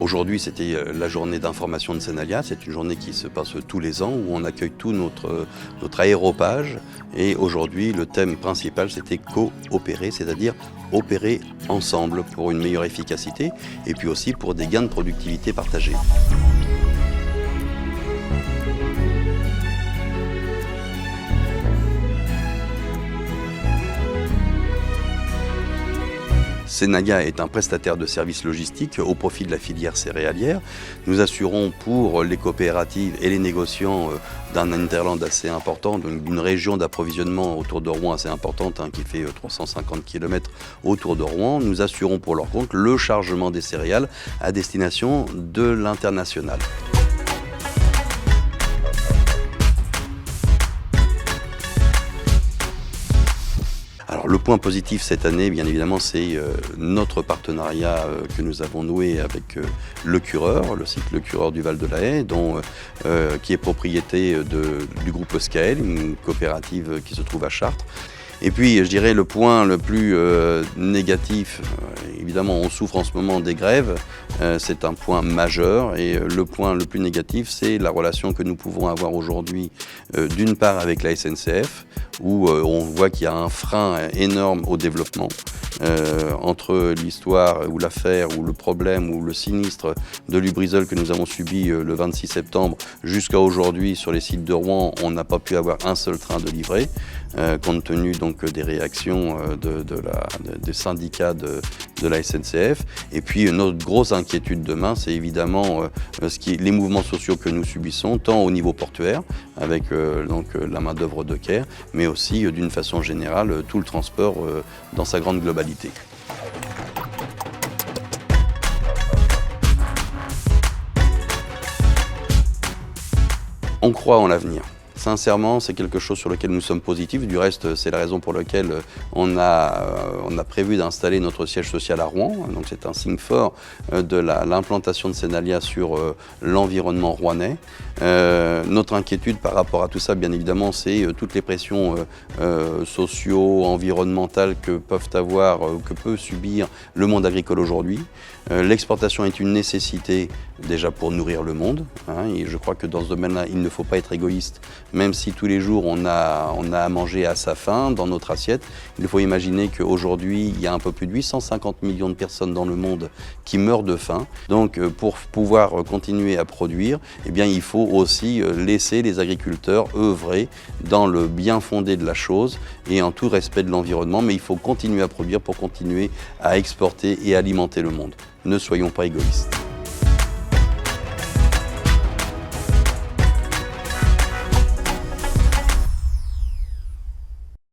Aujourd'hui, c'était la journée d'information de Senalia. C'est une journée qui se passe tous les ans où on accueille tout notre aéropage. Et aujourd'hui, le thème principal, c'était coopérer, c'est-à-dire opérer ensemble pour une meilleure efficacité et puis aussi pour des gains de productivité partagés. Senalia est un prestataire de services logistiques au profit de la filière céréalière. Nous assurons pour les coopératives et les négociants d'un hinterland assez important, donc d'une région d'approvisionnement autour de Rouen assez importante, qui fait 350 km autour de Rouen. Nous assurons pour leur compte le chargement des céréales à destination de l'international. Alors, le point positif cette année, bien évidemment, c'est notre partenariat que nous avons noué avec Le Cureur, le site Le Cureur du Val de la Haye, qui est propriété du groupe Scael, une coopérative qui se trouve à Chartres. Et puis, je dirais, le point le plus négatif, évidemment, on souffre en ce moment des grèves, c'est un point majeur. Et le point le plus négatif, c'est la relation que nous pouvons avoir aujourd'hui, d'une part avec la SNCF, où on voit qu'il y a un frein énorme au développement. Entre l'histoire ou l'affaire ou le problème ou le sinistre de Lubrizol que nous avons subi le 26 septembre jusqu'à aujourd'hui sur les sites de Rouen, on n'a pas pu avoir un seul train de livré, compte tenu donc des réactions des syndicats de la SNCF. Et puis notre grosse inquiétude demain, c'est évidemment les mouvements sociaux que nous subissons, tant au niveau portuaire, avec la main-d'œuvre de quai, mais aussi d'une façon générale tout le transport dans sa grande globalité. On croit en l'avenir. Sincèrement, c'est quelque chose sur lequel nous sommes positifs. Du reste, c'est la raison pour laquelle on a prévu d'installer notre siège social à Rouen. Donc, c'est un signe fort de l'implantation de Senalia sur l'environnement rouennais. Notre inquiétude par rapport à tout ça, bien évidemment, c'est toutes les pressions socio-environnementales que peut subir le monde agricole aujourd'hui. L'exportation est une nécessité déjà pour nourrir le monde. Et je crois que dans ce domaine-là, il ne faut pas être égoïste. Même si tous les jours on a à manger à sa faim dans notre assiette, il faut imaginer qu'aujourd'hui il y a un peu plus de 850 millions de personnes dans le monde qui meurent de faim. Donc pour pouvoir continuer à produire, eh bien, il faut aussi laisser les agriculteurs œuvrer dans le bien fondé de la chose et en tout respect de l'environnement, mais il faut continuer à produire pour continuer à exporter et alimenter le monde. Ne soyons pas égoïstes.